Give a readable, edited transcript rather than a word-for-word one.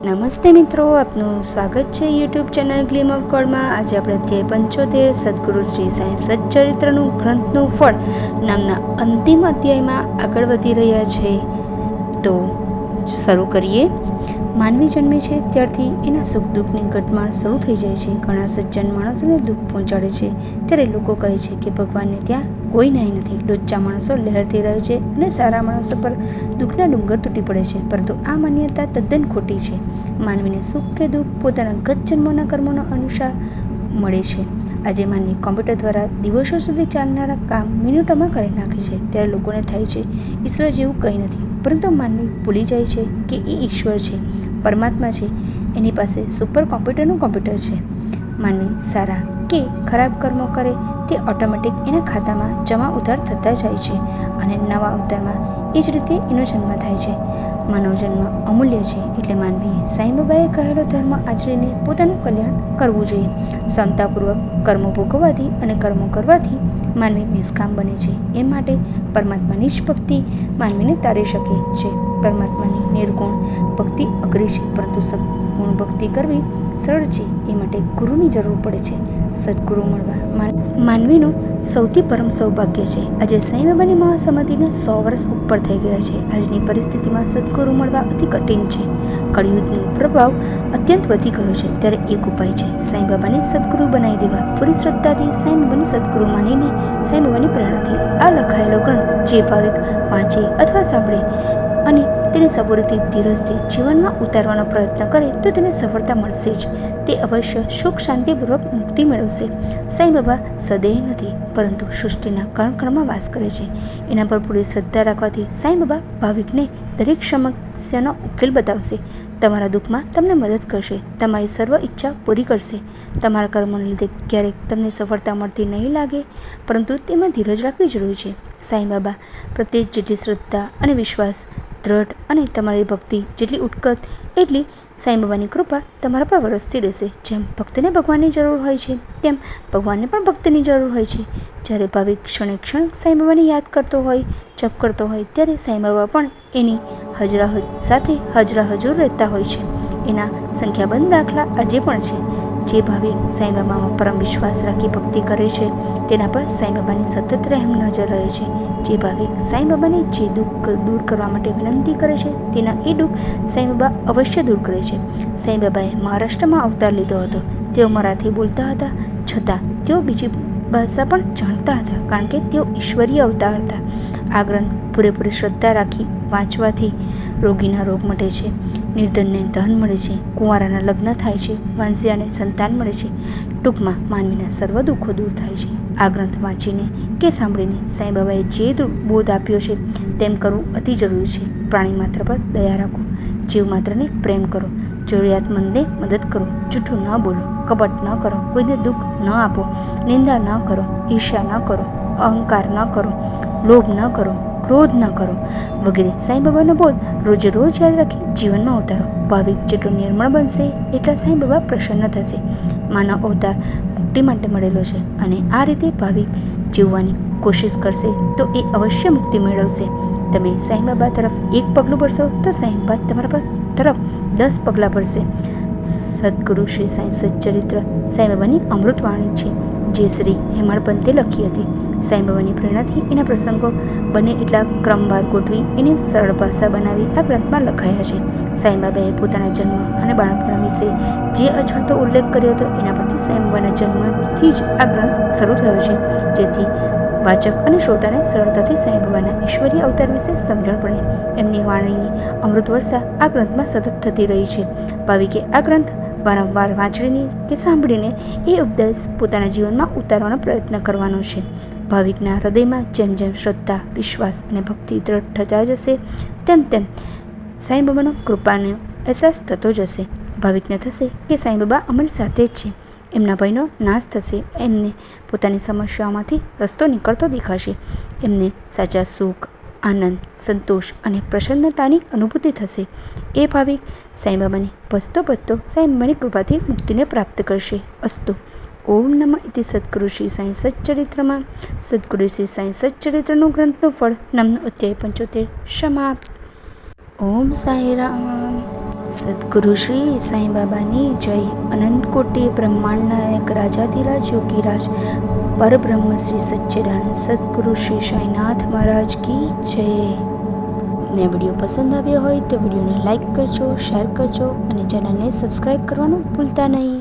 નમસ્તે મિત્રો, આપનું સ્વાગત છે યુટ્યુબ ચેનલ ગ્લીમ ઓફ ગોડમાં। આજે આપણે અધ્યાય 75 સદગુરુ શ્રી સાંઈ સચ્ચરિત્રનું ગ્રંથનું ફળ નામના અંતિમ અધ્યાયમાં આગળ વધી રહ્યા છે। તો શરૂ કરીએ। માનવી જન્મે છે ત્યારથી એના સુખ દુઃખની ઘટમાળ શરૂ થઈ જાય છે। ઘણા સજ્જન માણસોને દુઃખ પહોંચાડે છે ત્યારે લોકો કહે છે કે ભગવાનને ત્યાં કોઈ ન્યાય નથી। લોચ્ચા માણસો લહેરતી રહે છે અને સારા માણસો પર દુઃખના ડુંગર તૂટી પડે છે, પરંતુ આ માન્યતા તદ્દન ખોટી છે। માનવીને સુખ કે દુઃખ પોતાના ગત જન્મોના કર્મોના અનુસાર મળે છે। આજે માનવી કોમ્પ્યુટર દ્વારા દિવસો સુધી ચાલનારા કામ મિનિટોમાં કરી નાખે છે, ત્યારે લોકોને થાય છે ઈશ્વર જેવું કંઈ નથી, પરંતુ માનવી ભૂલી જાય છે કે એ ઈશ્વર છે, પરમાત્મા છે, એની પાસે સુપર કોમ્પ્યુટરનું કોમ્પ્યુટર છે। માનવી સારા કે ખરાબ કર્મો કરે તે ઓટોમેટિક એના ખાતામાં જમા ઉધાર થતા જાય છે અને નવા અવતારમાં એ જ રીતે એનો જન્મ થાય છે। માનવ જન્મ અમૂલ્ય છે, એટલે માનવીએ સાંઈ બાબાએ કહેલો ધર્મ આચરીને પોતાનું કલ્યાણ કરવું જોઈએ। ક્ષમતાપૂર્વક કર્મો ભોગવવાથી અને કર્મો કરવાથી માનવી નિષ્કામ બને છે, એ માટે પરમાત્માની જ ભક્તિ માનવીને તારી શકે છે। પરમાત્માની નિર્ગુણ ભક્તિ અઘરી છે, પરંતુ સદગુણ ભક્તિ કરવી સરળ છે, એ માટે ગુરુની જરૂર પડે છે। સદગુરુ મળવા માનવીનું સૌથી પરમ સૌભાગ્ય છે। આજે સાંઈ બાબાની મહાસમાધિને 100 વર્ષ ઉપર થઈ ગયા છે। આજની પરિસ્થિતિમાં સદગુરુ મળવા અતિ કઠિન છે। કળિયુગનો પ્રભાવ અત્યંત વધી ગયો છે, ત્યારે એક ઉપાય છે સાંઈ બાબાને સદગુરુ બનાવી દેવા। પૂરી શ્રદ્ધાથી સાંઈ બાબાને સદગુરુ માનીને સાંઈ બાબાની પ્રેરણાથી આ લખાયેલો ગ્રંથ જે ભાવિક વાંચે અથવા સાંભળે અને તેને સબૂરીથી ધીરજથી જીવનમાં ઉતારવાનો પ્રયત્ન કરે તો તેને સફળતા મળશે જ। તે અવશ્ય સુખ શાંતિપૂર્વક મુક્તિ મેળવશે। સાંઈ બાબા સદેહ નથી, પરંતુ સૃષ્ટિના કણ કણમાં વાસ કરે છે। એના પર પૂરી શ્રદ્ધા રાખવાથી સાંઈ બાબા ભાવિકને દરેક સમસ્યાનો ઉકેલ બતાવશે, તમારા દુઃખમાં તમને મદદ કરશે, તમારી સર્વ ઈચ્છા પૂરી કરશે। તમારા કર્મોને લીધે ક્યારેક તમને સફળતા મળતી નહીં લાગે, પરંતુ તેમાં ધીરજ રાખવી જરૂરી છે। સાંઈ બાબા પ્રત્યે જેટલી શ્રદ્ધા અને વિશ્વાસ દ્રઢ અને તમારી ભક્તિ જેટલી ઉત્કટ, એટલી સાંઈ બાબાની કૃપા તમારા પર વરસતી રહેશે। જેમ ભક્તને ભગવાનની જરૂર હોય છે, તેમ ભગવાનને પણ ભક્તની જરૂર હોય છે। જ્યારે ભાવિક ક્ષણે ક્ષણ સાંઈ બાબાને યાદ કરતો હોય, જપ કરતો હોય, ત્યારે સાંઈ બાબા પણ એની સાથે હાજરા હજુર રહેતા હોય છે। એના સંખ્યાબંધ દાખલા આજે પણ છે। જે ભાવિક સાંઈ બાબામાં પરમ વિશ્વાસ રાખી ભક્તિ કરે છે, તેના પર સાંઈ બાબાની સતત રહેમ નજર રહે છે। જે ભાવિક સાંઈ બાબાને જે દુઃખ દૂર કરવા માટે વિનંતી કરે છે, તેના એ દુઃખ સાંઈ બાબા અવશ્ય દૂર કરે છે। સાંઈ બાબાએ મહારાષ્ટ્રમાં અવતાર લીધો હતો। તેઓ મરાઠી બોલતા હતા, છતાં તેઓ બીજી ભાષા પણ જાણતા હતા, કારણ કે તેઓ ઈશ્વરીય અવતાર હતા। આ ગ્રંથ પૂરેપૂરી શ્રદ્ધા રાખી વાંચવાથી રોગીના રોગ મટે છે, નિર્ધનને ધન મળે છે, કુંવારાના લગ્ન થાય છે, વાંઝિયાને સંતાન મળે છે, ટૂંકમાં માનવીના સર્વ દુઃખો દૂર થાય છે। આ ગ્રંથ વાંચીને કે સાંભળીને સાંઈ બાબાએ જે બોધ આપ્યો છે તેમ કરવું અતિ જરૂરી છે। પ્રાણી માત્ર પર દયા રાખો, જીવ માત્રને પ્રેમ કરો, જરૂરિયાતમંદને મદદ કરો, જૂઠું ન બોલો, કપટ ન કરો, કોઈને દુઃખ ન આપો, નિંદા ન કરો, ઈર્ષ્યા ન કરો, અહંકાર ન કરો, લોભ ન કરો, ક્રોધ ન કરો વગેરે સાંઈ બાબાનો બોધ રોજે રોજ યાદ રાખી જીવનમાં ઉતારો। ભાવિક જેટલો નિર્મળ બનશે એટલા સાંઈ બાબા પ્રસન્ન થશે। માનવ અવતાર મુક્તિ માટે મળેલો છે, અને આ રીતે ભાવિક જીવવાની કોશિશ કરશે તો એ અવશ્ય મુક્તિ મેળવશે। તમે સાંઈ બાબા તરફ એક પગલું ભરશો તો સાંઈ બાબા તમારા તરફ 10 પગલાં ભરશે। સદગુરુ શ્રી સાંઈ સચ્ચરિત્ર સાંઈ બાબાની અમૃતવાણી છે, જે શ્રી હેમાળ પંતે લખી હતી। સાંઈ બાબાની પ્રેરણાથી એના પ્રસંગો બને એટલા ક્રમવાર ગોઠવી એની સરળ ભાષા બનાવી આ ગ્રંથમાં લખાયા છે। સાંઈ બાબાએ પોતાના જન્મ અને બાળપણ વિશે જે અછડતો ઉલ્લેખ કર્યો હતો, એના પરથી સાંઈ બાબાના જન્મથી જ આ ગ્રંથ શરૂ થયો છે, જેથી વાચક અને શ્રોતાને સરળતાથી સાંઈ બાબાના ઈશ્વરીય અવતાર વિશે સમજણ પડે। એમની વાણીની અમૃત વર્ષા આ ગ્રંથમાં સતત થતી રહી છે। ભાવિકે આ ગ્રંથ વારંવાર વાંચીને કે સાંભળીને એ ઉપદેશ પોતાના જીવનમાં ઉતારવાનો પ્રયત્ન કરવાનો છે। ભાવિકના હૃદયમાં જેમ જેમ શ્રદ્ધા, વિશ્વાસ અને ભક્તિ દ્રઢ થતા જશે, તેમ તેમ સાંઈ બાબાનો કૃપાનો અહેસાસ થતો જશે। ભાવિકને થશે કે સાંઈ બાબા અમારી સાથે જ છે, એમના ભયનો નાશ થશે, એમને પોતાની સમસ્યાઓમાંથી રસ્તો નીકળતો દેખાશે, એમને સાચા સુખ, આનંદ, સંતોષ અને પ્રસન્નતાની અનુભૂતિ થશે। એ ભાવિક સાંઈ બાબાને ભજતો ભજતો સાંઈ બાબાની કૃપાથી મુક્તિને પ્રાપ્ત કરશે। અસ્તુ। ઓમ નમઃ ઇતિ સદગુરુ શ્રી સાંઈ સચ્ચરિત્રમાં સદગુરુ શ્રી સાંઈ સચ્ચરિત્રનું ગ્રંથનું ફળ નામનો અધ્યાય 75 સમાપ્ત। ઓમ સાંઈ રામ। સદગુરુ શ્રી સાંઈ બાબાની જય. અનંત કોટી બ્રહ્માંડ રાજાધિરાજ યોગીરાજ પરબ્રહ્મ શ્રી સચ્ચિદાનંદ સદગુરુ શ્રી સાંઈનાથ મહારાજ કી જય. ને વિડીયો પસંદ આવ્યો હોય તો વિડીયોને લાઈક કરજો, શેર કરજો અને ચેનલને સબસ્ક્રાઈબ કરવાનું ભૂલતા નહીં.